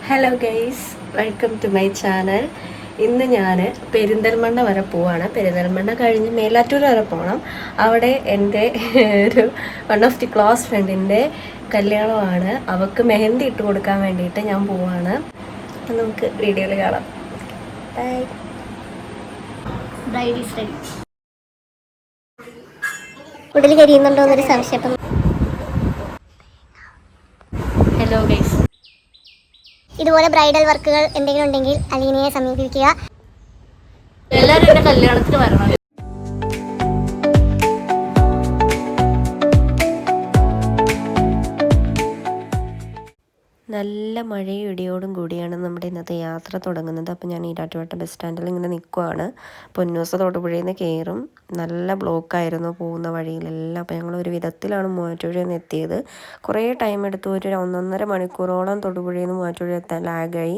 Hello guys, welcome to my channel. ഇന്ന് ഞാൻ പെരിന്തൽമണ്ണ വരെ പോവാണ്. പെരിന്തൽമണ്ണ കഴിഞ്ഞ് മേലാറ്റൂർ വരെ പോകണം. അവിടെ എൻ്റെ ഒരു വൺ ഓഫ് ദി ക്ലോസ് ഫ്രണ്ടിൻ്റെ കല്യാണമാണ്. അവൾക്ക് മെഹന്തി ഇട്ട് കൊടുക്കാൻ വേണ്ടിയിട്ട് ഞാൻ പോവാണ്. അപ്പം നമുക്ക് വീഡിയോയിൽ കാണാം. ബൈ. ഉടൽ കരിയുന്നുണ്ടോ എന്നൊരു സംശയം. ഹലോ ഗൈസ്, ഇതുപോലെ ബ്രൈഡൽ വർക്കുകൾ എന്തെങ്കിലും ഉണ്ടെങ്കിൽ അലീനയെ സമീപിക്കുക. എല്ലാവരും എൻ്റെ കല്യാണത്തിന് വരണം. നല്ല മഴയും ഇടിയോടും കൂടിയാണ് നമ്മുടെ ഇന്നത്തെ യാത്ര തുടങ്ങുന്നത്. അപ്പോൾ ഞാൻ ഈരാറ്റുപേട്ട ബസ് സ്റ്റാൻഡിൽ ഇങ്ങനെ നിൽക്കുവാണ്. പൊന്നൂസ് തൊടുപുഴയിൽ നിന്ന് കയറും. നല്ല ബ്ലോക്കായിരുന്നു പോകുന്ന വഴിയിലെല്ലാം. അപ്പോൾ ഞങ്ങൾ ഒരു വിധത്തിലാണ് മൂവാറ്റുപുഴയിൽ നിന്ന് എത്തിയത്. കുറേ ടൈം എടുത്തു. ഒരു 1.5 മണിക്കൂറോളം തൊടുപുഴയിൽ നിന്ന് മൂവാറ്റുപുഴ എത്താൻ ലാഗായി.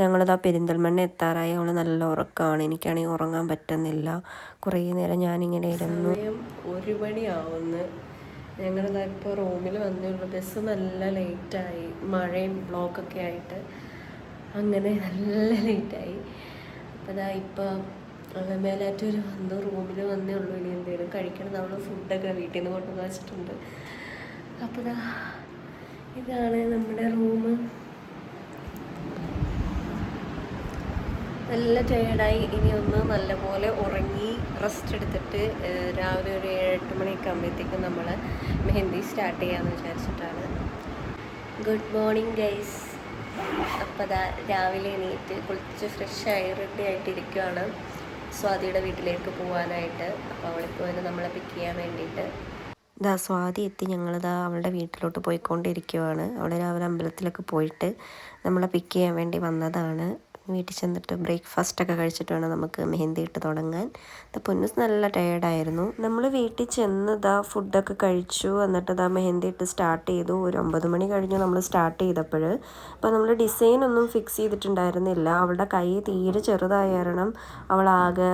ഞങ്ങളിതാ പെരിന്തൽമണ്ണ എത്താറായി. അവൾ നല്ല ഉറക്കമാണ്. എനിക്കാണെങ്കിൽ ഉറങ്ങാൻ പറ്റുന്നില്ല. കുറേ നേരം ഞാനിങ്ങനെ ഇരുന്നു. 1 മണിയാവുന്നു. ഞങ്ങളിതാ ഇപ്പോൾ റൂമിൽ വന്നുള്ളൂ. ബസ് നല്ല ലേറ്റായി, മഴയും ബ്ലോക്കൊക്കെ ആയിട്ട് അങ്ങനെ നല്ല ലേറ്റായി. അപ്പോൾ ഇതാ ഇപ്പോൾ മേലാറ്റൂർ വന്നു, റൂമിൽ വന്നേ ഉള്ളൂ. ഇനി എന്തെങ്കിലും കഴിക്കണം. നമ്മൾ ഫുഡൊക്കെ വീട്ടിൽ നിന്ന് കൊണ്ടുവന്ന് വെച്ചിട്ടുണ്ട്. അപ്പോൾ ഇതാണ് നമ്മുടെ റൂം. നല്ല ടയേർഡായി. ഇനി ഒന്ന് നല്ലപോലെ ഉറങ്ങി റെസ്റ്റ് എടുത്തിട്ട് രാവിലെ ഒരു 7-8 മണിയൊക്കെ ആകുമ്പോഴത്തേക്കും നമ്മൾ മെഹന്തി സ്റ്റാർട്ട് ചെയ്യാമെന്ന് വിചാരിച്ചിട്ടാണ്. Good morning guys. അപ്പോൾ രാവിലെ എണീറ്റ് കുളിച്ച് ഫ്രഷായി റെഡി ആയിട്ടിരിക്കുകയാണ് സ്വാതിയുടെ വീട്ടിലേക്ക് പോകാനായിട്ട്. അപ്പോൾ അവിടെ പോയിട്ട് നമ്മളെ പിക്ക് ചെയ്യാൻ വേണ്ടിയിട്ട് സ്വാതി എത്തി. ഞങ്ങളിതാ അവളുടെ വീട്ടിലോട്ട് പോയിക്കൊണ്ടിരിക്കുവാണ്. അവിടെ രാവിലെ അമ്പലത്തിലൊക്കെ പോയിട്ട് നമ്മളെ പിക്ക് ചെയ്യാൻ വേണ്ടി വന്നതാണ്. വീട്ടിൽ ചെന്നിട്ട് ബ്രേക്ക്ഫാസ്റ്റൊക്കെ കഴിച്ചിട്ട് വേണം നമുക്ക് മെഹന്തി ഇട്ട് തുടങ്ങാൻ. പൊന്നൂസ് നല്ല ടയേർഡായിരുന്നു. നമ്മൾ വീട്ടിൽ ചെന്ന് ഫുഡൊക്കെ കഴിച്ചു. എന്നിട്ട് മെഹന്തി ഇട്ട് സ്റ്റാർട്ട് ചെയ്തു. ഒരു 9 മണി കഴിഞ്ഞു നമ്മൾ സ്റ്റാർട്ട് ചെയ്തപ്പോൾ. അപ്പോൾ നമ്മൾ ഡിസൈനൊന്നും ഫിക്സ് ചെയ്തിട്ടുണ്ടായിരുന്നില്ല. അവളുടെ കൈ തീരെ ചെറുതായ കാരണം അവളാകെ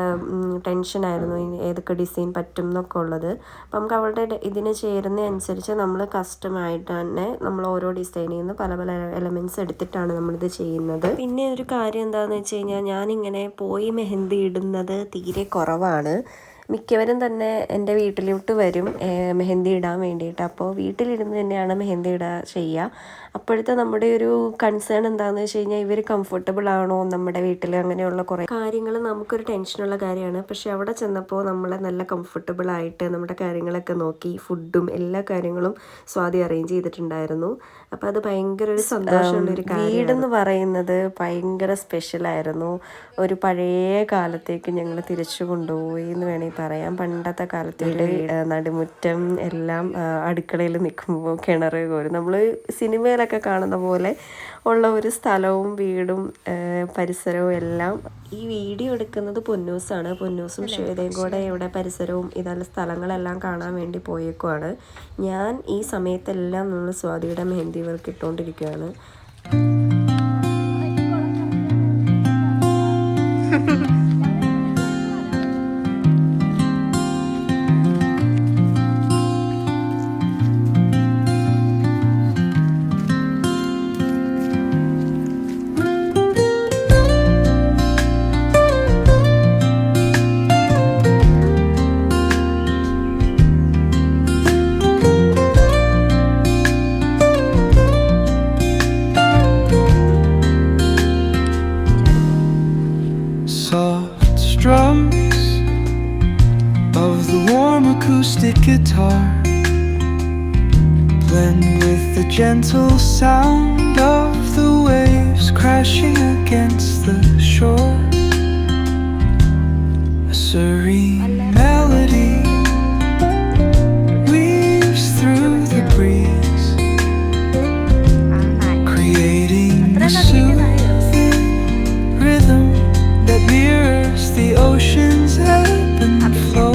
ടെൻഷനായിരുന്നു ഏതൊക്കെ ഡിസൈൻ പറ്റും എന്നൊക്കെ ഉള്ളത്. അപ്പം നമുക്ക് അവളുടെ ഇതിന് ചേരുന്ന അനുസരിച്ച് നമ്മൾ കസ്റ്റമായിട്ട് തന്നെ നമ്മൾ ഓരോ ഡിസൈനിൽ നിന്ന് പല പല എലമെൻറ്റ്സ് എടുത്തിട്ടാണ് നമ്മളിത് ചെയ്യുന്നത്. പിന്നെ ഒരു കാര്യം എന്താണെന്ന് വെച്ച് കഴിഞ്ഞാൽ, ഞാനിങ്ങനെ പോയി മെഹന്തി ഇടുന്നത് തീരെ കുറവാണ്. മിക്കവരും തന്നെ എൻ്റെ വീട്ടിലോട്ട് വരും മെഹന്തി ഇടാൻ വേണ്ടിയിട്ട്. അപ്പോൾ വീട്ടിലിരുന്ന് തന്നെയാണ് മെഹന്തി ചെയ്യുക. അപ്പോഴത്തെ നമ്മുടെ ഒരു കൺസേൺ എന്താണെന്ന് വെച്ച് കഴിഞ്ഞാൽ, ഇവർ കംഫർട്ടബിൾ ആണോ നമ്മുടെ വീട്ടിൽ, അങ്ങനെയുള്ള കുറേ കാര്യങ്ങൾ നമുക്കൊരു ടെൻഷനുള്ള കാര്യമാണ്. പക്ഷെ അവിടെ ചെന്നപ്പോൾ നമ്മളെ നല്ല കംഫർട്ടബിളായിട്ട് നമ്മുടെ കാര്യങ്ങളൊക്കെ നോക്കി ഫുഡും എല്ലാ കാര്യങ്ങളും സ്വാതി അറേഞ്ച് ചെയ്തിട്ടുണ്ടായിരുന്നു. അപ്പോൾ അത് ഭയങ്കര ഒരു സന്തോഷമുള്ളൊരു കാര്യം. വീടെന്ന് പറയുന്നത് ഭയങ്കര സ്പെഷ്യലായിരുന്നു. ഒരു പഴയ കാലത്തേക്ക് ഞങ്ങൾ തിരിച്ചു കൊണ്ടുപോയി എന്ന് വേണമെങ്കിൽ പറയാം. പണ്ടത്തെ കാലത്തേക്ക് നടുമുറ്റം എല്ലാം അടുക്കളയിൽ നിൽക്കുമ്പോൾ കിണറ് കോരും, നമ്മൾ സിനിമയിലൊക്കെ കാണുന്ന പോലെ ഉള്ള ഒരു സ്ഥലവും വീടും പരിസരവും എല്ലാം. ഈ വീഡിയോ എടുക്കുന്നത് പൊന്നൂസാണ്. പൊന്നൂസും ശ്വേതയും കൂടെ ഇവിടെ പരിസരവും ഇതെല്ലാം സ്ഥലങ്ങളെല്ലാം കാണാൻ വേണ്ടി പോയേക്കുവാണ്. ഞാൻ ഈ സമയത്തെല്ലാം നമ്മൾ സ്വാതിയുടെ മെഹന്തി വർക്ക് ഇട്ടുകൊണ്ടിരിക്കുകയാണ്. Drums of the warm acoustic guitar blend with the gentle sound of the waves crashing against the shore. A serene melody weaves through the breeze, creating a soothing rhythm that mirrors the ocean's ebb and flow.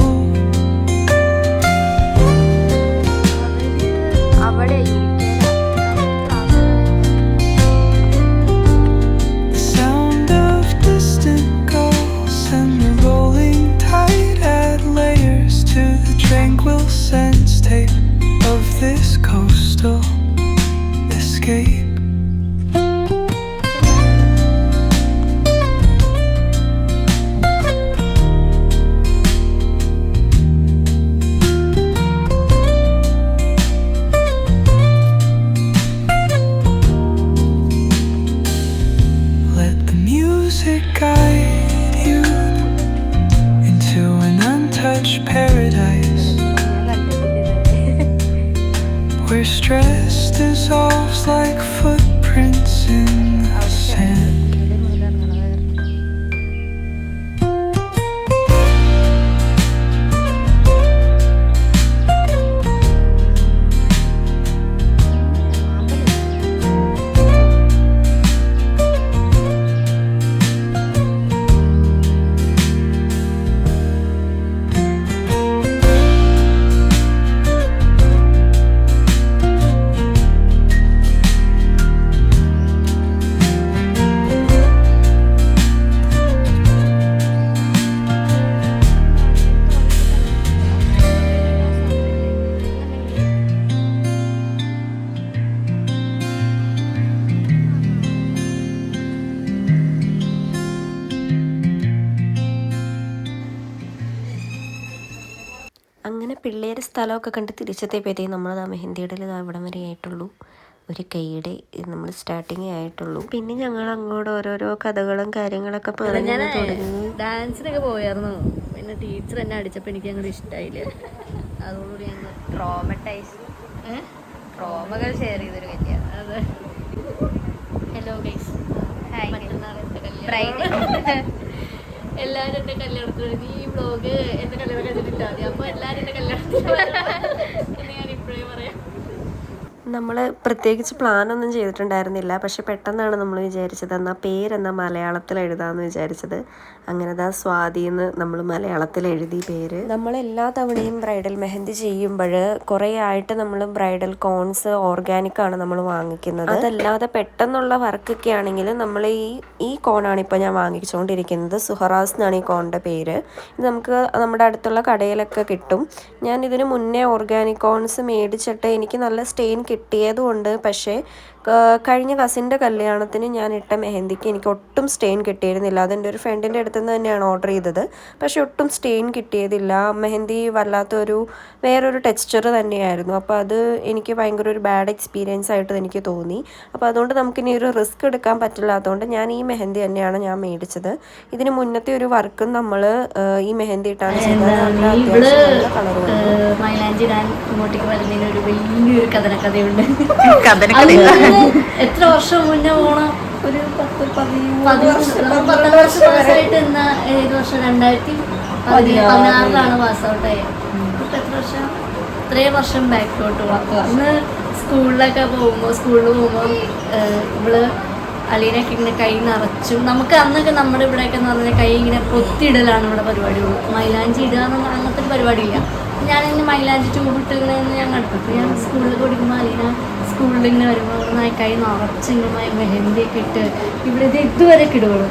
മെഹന്തിയുടെ സ്ഥലമൊക്കെ കണ്ട് തിരിച്ചെത്തിയപ്പോഴത്തേക്കും നമ്മളത് ആ മെഹന്തിയുടെ ഇവിടം വരെ ആയിട്ടുള്ളൂ. ഒരു കൈയുടെ നമ്മൾ സ്റ്റാർട്ടിങ് ആയിട്ടുള്ളൂ. പിന്നെ ഞങ്ങൾ അങ്ങോട്ട് ഓരോരോ കഥകളും കാര്യങ്ങളൊക്കെ പറഞ്ഞു തുടങ്ങി. ഡാൻസിനൊക്കെ പോയായിരുന്നു. പിന്നെ ടീച്ചർ എന്നെ അടിച്ചപ്പോൾ എനിക്ക് അങ്ങോട്ട് ഇഷ്ടമായില്ല. അതോടുകൂടി ഞങ്ങൾ ട്രോമകൾ ഷെയർ ചെയ്തൊരു കല്യാണം. അതെ. ഹലോ ഗൈസ്, മറ്റന്നാൾ എൻ്റെ കല്യാണം. എല്ലാവരും എൻ്റെ കല്യാണത്തിന് നീ വ്ളോഗ് എൻ്റെ കല്യാണം കഴിഞ്ഞിട്ടില്ല മതി. അപ്പോൾ എല്ലാവരും എൻ്റെ കല്യാണത്തിന് എന്ന് ഞാൻ ഇപ്പോഴേ പറയാം. നമ്മൾ പ്രത്യേകിച്ച് പ്ലാനൊന്നും ചെയ്തിട്ടുണ്ടായിരുന്നില്ല. പക്ഷെ പെട്ടെന്നാണ് നമ്മൾ വിചാരിച്ചത് എന്നാൽ പേരെന്നാൽ മലയാളത്തിൽ എഴുതാമെന്ന് വിചാരിച്ചത്. അങ്ങനെ സ്വാതിന്ന് നമ്മൾ മലയാളത്തിൽ എഴുതി പേര്. നമ്മൾ എല്ലാ തവണയും ബ്രൈഡൽ മെഹന്തി ചെയ്യുമ്പോൾ കുറേ ആയിട്ട് നമ്മൾ ബ്രൈഡൽ കോൺസ് ഓർഗാനിക്കാണ് നമ്മൾ വാങ്ങിക്കുന്നത്. അതല്ലാതെ പെട്ടെന്നുള്ള വർക്കൊക്കെ ആണെങ്കിൽ നമ്മൾ ഈ കോണാണ് ഇപ്പോൾ ഞാൻ വാങ്ങിച്ചുകൊണ്ടിരിക്കുന്നത്. സുഹറാസ് എന്നാണ് ഈ കോണിൻ്റെ പേര്. ഇത് നമുക്ക് നമ്മുടെ അടുത്തുള്ള കടയിലൊക്കെ കിട്ടും. ഞാൻ ഇതിന് മുന്നേ ഓർഗാനിക് കോൺസ് മേടിച്ചിട്ട് എനിക്ക് നല്ല സ്റ്റെയിൻ കിട്ടിയതുകൊണ്ട്, പക്ഷേ കഴിഞ്ഞ കസിൻ്റെ കല്യാണത്തിന് ഞാൻ ഇട്ട മെഹന്തിക്ക് എനിക്ക് ഒട്ടും സ്റ്റെയിൻ കിട്ടിയിരുന്നില്ല. അതെൻ്റെ ഒരു ഫ്രണ്ടിൻ്റെ അടുത്ത് നിന്ന് തന്നെയാണ് ഓർഡർ ചെയ്തത്. പക്ഷേ ഒട്ടും സ്റ്റെയിൻ കിട്ടിയതില്ല. മെഹന്തി വല്ലാത്തൊരു വേറൊരു ടെക്സ്ചർ തന്നെയായിരുന്നു. അപ്പോൾ അത് എനിക്ക് ഭയങ്കര ഒരു ബാഡ് എക്സ്പീരിയൻസ് ആയിട്ട് എനിക്ക് തോന്നി. അപ്പോൾ അതുകൊണ്ട് നമുക്കിനി ഒരു റിസ്ക് എടുക്കാൻ പറ്റില്ലാത്തതുകൊണ്ട് ഞാൻ ഈ മെഹന്തി തന്നെയാണ് ഞാൻ മേടിച്ചത്. ഇതിന് മുന്നത്തെ ഒരു വർക്കും നമ്മൾ ഈ മെഹന്തി ഇട്ടാണ് ചെയ്തത്. കളർ മൈലാഞ്ചി ഇടാൻ ഇങ്ങോട്ടേക്ക് വരുന്നതിന് ഒരു വലിയൊരു കഥനക്കഥയുണ്ട്. എത്ര വർഷം മുന്നേ പോണം? ഒരു 10 വർഷം പാസ്സായിട്ട് എന്നാ ഏത് വർഷം? 2016 പാസ്ഔട്ടായി. ഇപ്പം എത്ര വർഷം? ഇത്രയും വർഷം ബാക്കോട്ട് പോകാം. അന്ന് സ്കൂളിൽ പോകുമ്പോൾ ഇവള് അലീനൊക്കെ ഇങ്ങനെ കൈ നിറച്ചും, നമുക്ക് അന്നൊക്കെ നമ്മുടെ ഇവിടെയൊക്കെ എന്ന് പറഞ്ഞാൽ കൈ ഇങ്ങനെ പൊത്തിയിടലാണ് ഇവിടെ പരിപാടിയുള്ളൂ. മൈലാഞ്ചി ഇടുക എന്നുള്ള അങ്ങനത്തെ ഒരു പരിപാടിയില്ല. ഞാനിങ്ങനെ മൈലാഞ്ചി ട്യൂബിട്ട് ഇങ്ങനെ ഞാൻ കണ്ടിട്ടു. ഞാൻ സ്കൂളിൽ പഠിക്കുമ്പോൾ അലീന സ്കൂളിൽ ഇങ്ങനെ വരുമ്പോൾ ഇവിടെ കൈ നിറച്ചിങ്ങനെ മെഹന്തിയൊക്കെ ഇട്ട് ഇവിടെ ഇതുവരെ ഇടുകയുള്ളൂ.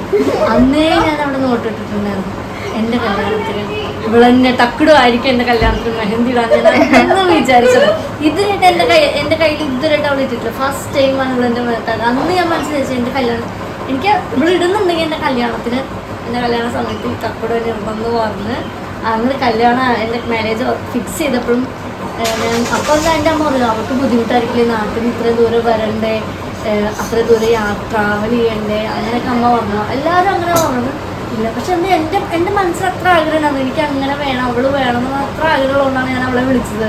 അന്നേ ഞാൻ അവിടെ നോട്ടിട്ടിട്ടുണ്ടായിരുന്നു. എൻ്റെ കല്യാണത്തിന് ഇവളെന്നെ ടക്കിടുമായിരിക്കും എൻ്റെ കല്യാണത്തിന് മെഹന്തി ഇടാൻ ഞാൻ വിചാരിച്ചത്. ഇതിനായിട്ട് എൻ്റെ കയ്യിൽ ഇതുവരെയായിട്ട് അവൾ ഇട്ടിട്ടില്ല. ഫസ്റ്റ് ടൈമാണ് ഇവളെൻ്റെ മേത്താണ്. അന്ന് ഞാൻ മനസ്സിലാച്ചു എൻ്റെ കല്യാണം എനിക്ക് ഇവിടെ ഇടുന്നുണ്ടെങ്കിൽ എൻ്റെ കല്യാണത്തിന്, എൻ്റെ കല്യാണ സമയത്ത് ടക്കിട് തന്നെ ഉണ്ടെന്ന് പറഞ്ഞ് അങ്ങനെ കല്യാണം എൻ്റെ മാരേജ് ഫിക്സ് ചെയ്തപ്പോഴും ഞാൻ അപ്പോൾ എൻ്റെ അമ്മ പറഞ്ഞു അവർക്ക് ബുദ്ധിമുട്ടായിരിക്കില്ലേ, നാട്ടിൽ ഇത്രയും ദൂരം വരണ്ടേ, അത്രയും ദൂരം ട്രാവൽ ചെയ്യണ്ടേ, അങ്ങനെയൊക്കെ അമ്മ പറഞ്ഞു. എല്ലാവരും അങ്ങനെ പറഞ്ഞത് ഇല്ല. പക്ഷെ എൻ്റെ മനസ്സിൽ അത്ര ആഗ്രഹമാണ്, എനിക്ക് അങ്ങനെ വേണം, അവള് വേണം എന്ന് അത്ര ആഗ്രഹമുള്ളതുകൊണ്ടാണ് ഞാൻ അവളെ വിളിച്ചത്.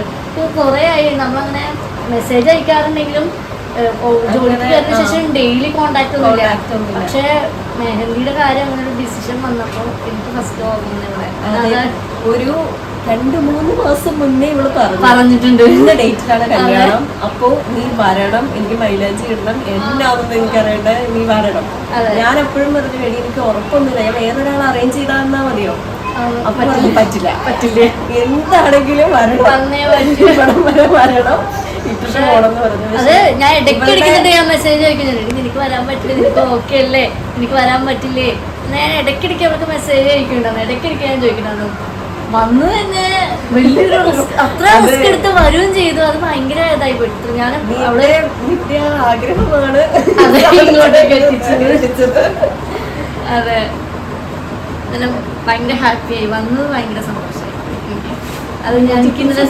കുറേ ആയി നമ്മളങ്ങനെ മെസ്സേജ് അയക്കാറുണ്ടെങ്കിലും ജോലിക്ക് കയറിയ ശേഷം ഡെയിലി കോണ്ടാക്ട് ഒന്നുമില്ല. പക്ഷേ മെഹന്തിയുടെ കാര്യം അങ്ങനെ ഒരു ഡിസിഷൻ വന്നപ്പോൾ എനിക്ക് ഫസ്റ്റ് ഓർമ്മ ഒരു 2-3 മാസം മുന്നേ ഇവള് പറഞ്ഞിട്ടുണ്ട് ഇന്ന ഡേറ്റിലാണ് കല്യാണം, അപ്പോ നീ വരണം, എനിക്ക് മൈലാഞ്ചി ഇടണം, എന്നാണെന്ന് എനിക്കറിയണ്ട, നീ വരണം. ഞാൻ എപ്പോഴും പറഞ്ഞു വേണ്ടി എനിക്ക് ഉറപ്പൊന്നുമില്ല, ഞാൻ വേറൊരാൾ അറേഞ്ച് ചെയ്താന്നാ മതിയോ? അപ്പൊ പറ്റില്ല എന്താണെങ്കിലും വരണം, വരണം. അത് ഞാൻ ഇടയ്ക്കിടയ്ക്ക് ഞാൻ മെസ്സേജ് അയക്കുന്നുണ്ട്, എനിക്ക് വരാൻ പറ്റില്ല, നിനക്ക് ഓക്കെ അല്ലേ, എനിക്ക് വരാൻ പറ്റില്ലേ. ഞാൻ ഇടയ്ക്കിടയ്ക്ക് അവർക്ക് മെസ്സേജ് അയക്കുന്നുണ്ടായിരുന്നു. ഇടയ്ക്കിടയ്ക്ക് ഞാൻ ചോദിക്കുന്നുണ്ടായിരുന്നു. വന്നു തന്നെ വലിയൊരു അത്ര റിസ്ക് എടുത്ത് വരികയും ചെയ്തു. അത് ഭയങ്കര ഇതായി പോയി. ഞാൻ അവളെ ആഗ്രഹമാണ് ഇങ്ങോട്ടേക്ക് എത്തിച്ചത്. അതെ, അങ്ങനെ ഭയങ്കര ഹാപ്പിയായി വന്നത്, ഭയങ്കര സന്തോഷമായി. അത് ഞാൻ എനിക്ക് ഇന്നലെ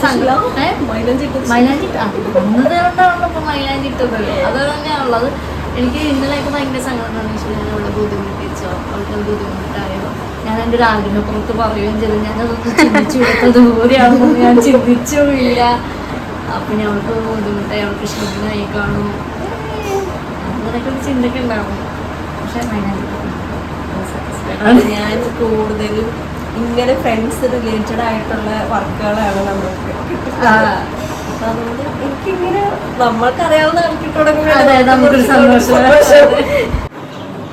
മൈലാഞ്ചി വന്നത് കൊണ്ടാണല്ലോ ഇപ്പൊ മൈലാഞ്ചി ഇട്ടതല്ലോ, അത് തന്നെയാണുള്ളത്. എനിക്ക് ഇന്നലെയൊക്കെ ഭയങ്കര സങ്കടമാണ്. ഈശ്വരൻ ഞാൻ അവളെ ബുദ്ധിമുട്ടിച്ചോ, അവൾക്കത് ബുദ്ധിമുട്ടായോ, ഞാൻ എൻ്റെ ഒരു ആഗ്രഹപ്പുറത്ത് പറയുകയും ചെയ്തു. ഞാനതൊന്നും ചിന്തിച്ചു കൊടുത്തത് ദൂരെയാണെന്ന് ഞാൻ ചിന്തിച്ചുമില്ല. അപ്പം ഞങ്ങൾക്ക് ബുദ്ധിമുട്ടായി, അവൾക്ക് ഇഷ്ടത്തിനായി കാണും, അങ്ങനെയൊക്കെ ഒരു ചിന്തയൊക്കെ ഉണ്ടാവും. പക്ഷെ ഞാൻ കൂടുതലും ഇങ്ങനെ ഫ്രണ്ട്സ് റിലേറ്റഡ് ആയിട്ടുള്ള വർക്കുകളാണ് നമുക്ക് കിട്ടുന്നത്. അതുകൊണ്ട് എനിക്കിങ്ങനെ നമ്മൾക്കറിയാവുന്ന നമുക്കൊരു സന്തോഷം.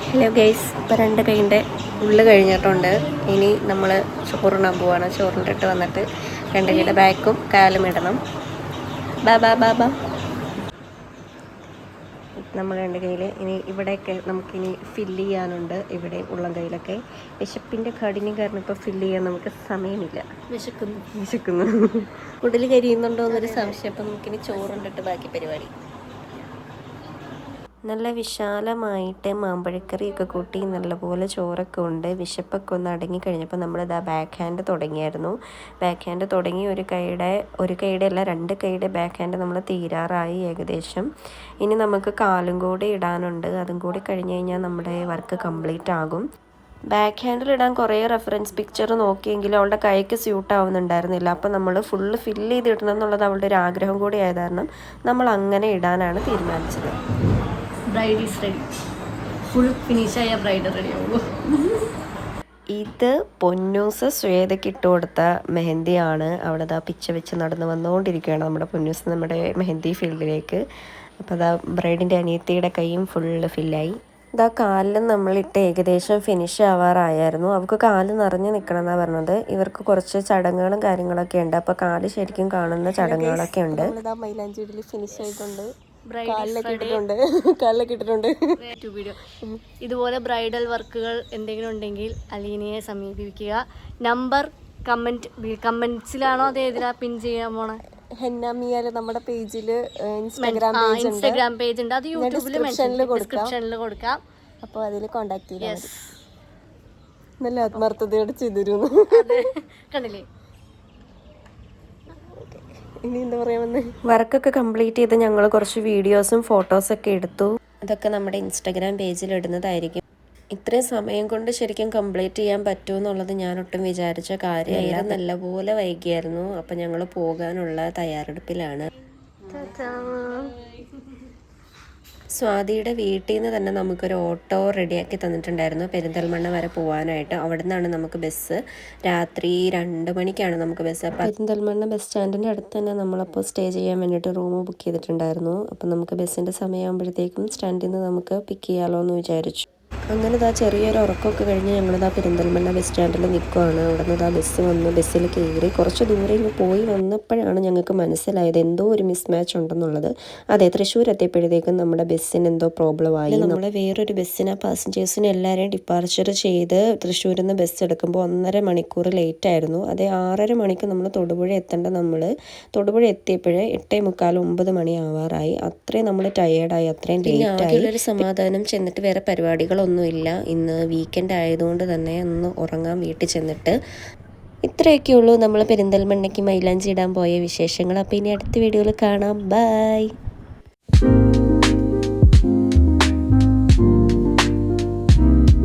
ഹലോ ഗൈസ്, ഇപ്പോൾ 2 കൈൻ്റെ ഉള്ളിൽ കഴിഞ്ഞിട്ടുണ്ട്. ഇനി നമ്മൾ ചോറിനാൻ പോവാണ്. ചോറിൻ്റെ ഇട്ട് വന്നിട്ട് 2 കൈയുടെ ബാക്കും കാലും ഇടണം. ബാ നമ്മൾ 2 കൈയിൽ ഇനി ഇവിടെയൊക്കെ നമുക്കിനി ഫില്ല് ചെയ്യാനുണ്ട്. ഇവിടെ ഉള്ളം കൈയിലൊക്കെ വിശപ്പിൻ്റെ കഠിനം കാരണം ഇപ്പോൾ ഫില്ല് ചെയ്യാൻ നമുക്ക് സമയമില്ല. വിശക്കുന്നു കൂടുതൽ കരിയുന്നുണ്ടോ എന്നൊരു സംശയം. അപ്പം നമുക്കിനി ചോറുണ്ടിട്ട് ബാക്കി പരിപാടി. നല്ല വിശാലമായിട്ട് മാമ്പഴക്കറിയൊക്കെ കൂട്ടി നല്ലപോലെ ചോറൊക്കെ ഉണ്ട്. വിശപ്പൊക്കെ ഒന്ന് അടങ്ങിക്കഴിഞ്ഞപ്പോൾ നമ്മളിതാ ബാക്ക് ഹാൻഡ് തുടങ്ങിയായിരുന്നു. ബാക്ക് ഹാൻഡ് തുടങ്ങി ഒരു കൈയുടെ അല്ല 2 കൈയുടെ ബാക്ക് ഹാൻഡ് നമ്മൾ തീരാറായി ഏകദേശം. ഇനി നമുക്ക് കാലും കൂടി ഇടാനുണ്ട്. അതും കൂടി കഴിഞ്ഞ് കഴിഞ്ഞാൽ നമ്മുടെ വർക്ക് കംപ്ലീറ്റ് ആകും. ബാക്ക് ഹാൻഡിൽ ഇടാൻ കുറേ റെഫറൻസ് പിക്ചർ നോക്കിയെങ്കിലും അവളുടെ കൈക്ക് സ്യൂട്ട് ആവുന്നുണ്ടായിരുന്നില്ല. അപ്പോൾ നമ്മൾ ഫുള്ള് ഫില്ല് ചെയ്തിടണം എന്നുള്ളത് അവളുടെ ഒരു ആഗ്രഹം കൂടി ആയത് കാരണം നമ്മൾ അങ്ങനെ ഇടാനാണ് തീരുമാനിച്ചത്. Bride is ready. ഫുൾ ഫിനിഷായ ബ്രൈഡ് റെഡി ആവുള്ളൂ. ഇത് പൊന്നൂസ് ശ്വേതയ്ക്ക് ഇട്ട് കൊടുത്ത മെഹന്തിയാണ്. അവിടെ അതാ പിച്ച വെച്ച് നടന്ന് വന്നുകൊണ്ടിരിക്കുകയാണ് നമ്മുടെ പൊന്നൂസ് നമ്മുടെ മെഹന്തി ഫീൽഡിലേക്ക്. അപ്പോൾ അതാ ബ്രൈഡിൻ്റെ അനിയത്തിയുടെ കൈയും ഫുള്ള് ഫില്ലായി. ഇതാ കാലിലും നമ്മളിട്ട് ഏകദേശം ഫിനിഷ് ആവാറായിരുന്നു. അവൾക്ക് കാല് നിറഞ്ഞു നിൽക്കണം എന്നാണ് പറഞ്ഞത്. ഇവർക്ക് കുറച്ച് ചടങ്ങുകളും കാര്യങ്ങളൊക്കെ ഉണ്ട്. അപ്പോൾ കാല് ശരിക്കും കാണുന്ന ചടങ്ങുകളൊക്കെ ഉണ്ട്. മൈലാഞ്ചി ഫിനിഷ് ആയിട്ടുണ്ട്. ഇതുപോലെ ബ്രൈഡൽ വർക്കുകൾ എന്തെങ്കിലും ഉണ്ടെങ്കിൽ അലീനയെ സമീപിക്കുക. നമ്പർ കമന്റ്സിലാണോ അത് ഏതിലാ പിൻ ചെയ്യാൻ പോണേ? ഹെന്നാമിയാല് നമ്മുടെ പേജില് ഇൻസ്റ്റാഗ്രാം പേജ് ഉണ്ട്. അത് യൂട്യൂബിൽ ഡിസ്ക്രിപ്ഷനിൽ കൊടുക്കാം. അപ്പോൾ അതിൽ കോണ്ടാക്ട് ചെയ്യാം. നല്ല ആത്മാർത്ഥതയോടെ ചെയ്തിരുന്നു. കണ്ടില്ലേ? ഇനി എന്താ പറയാമെന്ന്. വർക്കൊക്കെ കംപ്ലീറ്റ് ചെയ്ത് ഞങ്ങൾ കുറച്ച് വീഡിയോസും ഫോട്ടോസൊക്കെ എടുത്തു. അതൊക്കെ നമ്മുടെ ഇൻസ്റ്റാഗ്രാം പേജിൽ ഇടുന്നതായിരിക്കും. ഇത്രയും സമയം കൊണ്ട് ശരിക്കും കംപ്ലീറ്റ് ചെയ്യാൻ പറ്റുമെന്നുള്ളത് ഞാൻ ഒട്ടും വിചാരിച്ച കാര്യമല്ല. നല്ലപോലെ വൈകിയായിരുന്നു. അപ്പം ഞങ്ങൾ പോകാനുള്ള തയ്യാറെടുപ്പിലാണ്. സ്വാതിയുടെ വീട്ടിൽ നിന്ന് തന്നെ നമുക്കൊരു ഓട്ടോ റെഡിയാക്കി തന്നിട്ടുണ്ടായിരുന്നു പെരിന്തൽമണ്ണ വരെ പോകാനായിട്ട്. അവിടെ നിന്നാണ് നമുക്ക് ബസ്. രാത്രി 2 മണിക്കാണ് നമുക്ക് ബസ്. അപ്പോൾ പെരിന്തൽമണ്ണ ബസ് സ്റ്റാൻഡിൻ്റെ അടുത്ത് തന്നെ നമ്മളപ്പോൾ സ്റ്റേ ചെയ്യാൻ വേണ്ടിയിട്ട് റൂം ബുക്ക് ചെയ്തിട്ടുണ്ടായിരുന്നു. അപ്പം നമുക്ക് ബസ്സിൻ്റെ സമയമാകുമ്പോഴത്തേക്കും സ്റ്റാൻഡിൽ നിന്ന് നമുക്ക് പിക്ക് ചെയ്യാമല്ലോ എന്ന് വിചാരിച്ചു. അങ്ങനെ ഇതാ ചെറിയൊരു ഉറക്കമൊക്കെ കഴിഞ്ഞ് ഞങ്ങളിതാ പെരിന്തൽമണ്ണ ബസ് സ്റ്റാൻഡിൽ നിൽക്കുകയാണ്. അവിടെ നിന്ന് ഇതാ ബസ് വന്നു. ബസ്സിൽ കയറി കുറച്ച് ദൂരെ ഇങ്ങ് പോയി വന്നപ്പോഴാണ് ഞങ്ങൾക്ക് മനസ്സിലായത് എന്തോ ഒരു മിസ്മാച്ച് ഉണ്ടെന്നുള്ളത്. അതെ, തൃശ്ശൂർ എത്തിയപ്പോഴത്തേക്കും നമ്മുടെ ബസ്സിന് എന്തോ പ്രോബ്ലം ആയി. നമ്മളെ വേറൊരു ബസ്സിന് പാസഞ്ചേഴ്സിന് എല്ലാവരെയും ഡിപ്പാർച്ചർ ചെയ്ത് തൃശ്ശൂരിൽ നിന്ന് ബസ് എടുക്കുമ്പോൾ 1.5 മണിക്കൂർ ലേറ്റ് ആയിരുന്നു. അതേ 6:30 മണിക്ക് നമ്മൾ തൊടുപുഴ എത്തേണ്ട നമ്മൾ തൊടുപുഴ എത്തിയപ്പോഴേ 8:45 9 മണി ആവാറായി. അത്രയും നമ്മൾ ടയേർഡായി, അത്രയും ലേറ്റ് ആയി. ഒരു സമാധാനം ചെന്നിട്ട് വേറെ പരിപാടികളൊന്നും ഇല്ല. ഇന്ന് വീക്കെൻഡ് ആയതുകൊണ്ട് തന്നെ ഒന്ന് ഉറങ്ങാൻ വീട്ടിൽ ചെന്നിട്ട്. ഇത്രയൊക്കെയുള്ളൂ നമ്മൾ പെരിന്തൽമണ്ണയ്ക്ക് മൈലാഞ്ചി ഇടാൻ പോയ വിശേഷങ്ങൾ. അപ്പോൾ ഇനി അടുത്ത വീഡിയോയിൽ കാണാം. ബൈ.